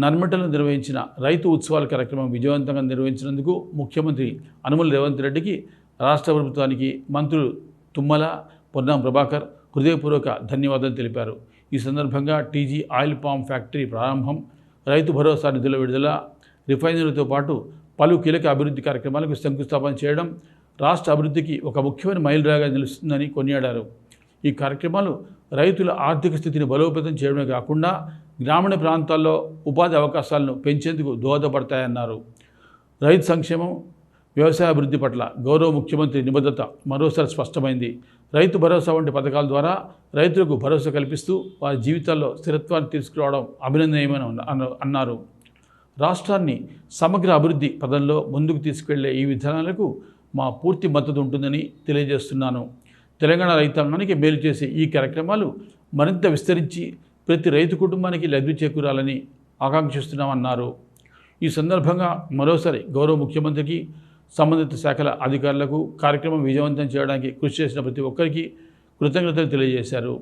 నర్మటలో నిర్వహించిన రైతు ఉత్సవాల కార్యక్రమం విజయవంతంగా నిర్వహించినందుకు ముఖ్యమంత్రి యనమల రేవంత్ రెడ్డికి రాష్ట్ర ప్రభుత్వానికి మంత్రులు తుమ్మల, పొన్నం ప్రభాకర్ హృదయపూర్వక ధన్యవాదాలు తెలిపారు. ఈ సందర్భంగా టీజీ ఆయిల్ పామ్ ఫ్యాక్టరీ ప్రారంభం, రైతు భరోసా నిధుల విడుదల, రిఫైనరీతో పాటు పలు కీలక అభివృద్ధి కార్యక్రమాలకు శంకుస్థాపన చేయడం రాష్ట్ర అభివృద్ధికి ఒక ముఖ్యమైన మైలురాయిగా నిలుస్తుందని కొనియాడారు. ఈ కార్యక్రమాలు రైతుల ఆర్థిక స్థితిని బలోపేతం చేయడమే కాకుండా గ్రామీణ ప్రాంతాల్లో ఉపాధి అవకాశాలను పెంచేందుకు దోహదపడతాయన్నారు. రైతు సంక్షేమం, వ్యవసాయ అభివృద్ధి పట్ల గౌరవ ముఖ్యమంత్రి నిబద్ధత మరోసారి స్పష్టమైంది. రైతు భరోసా వంటి పథకాల ద్వారా రైతులకు భరోసా కల్పిస్తూ వారి జీవితాల్లో స్థిరత్వాన్ని తీసుకురావడం అభినందనీయమని అన్నారు. రాష్ట్రాన్ని సమగ్ర అభివృద్ధి పదంలో ముందుకు తీసుకెళ్లే ఈ విధానాలకు మా పూర్తి మద్దతు ఉంటుందని తెలియజేస్తున్నాను. తెలంగాణ రైతాంగానికి మేలు చేసే ఈ కార్యక్రమాలు మరింత విస్తరించి ప్రతి రైతు కుటుంబానికి లబ్ధి చేకూరాలని ఆకాంక్షిస్తున్నామన్నారు. ఈ సందర్భంగా మరోసారి గౌరవ ముఖ్యమంత్రికి, సంబంధిత శాఖల అధికారులకు కార్యక్రమం విజయవంతం చేయడానికి కృషి చేసిన ప్రతి ఒక్కరికి కృతజ్ఞతలు తెలియజేశారు.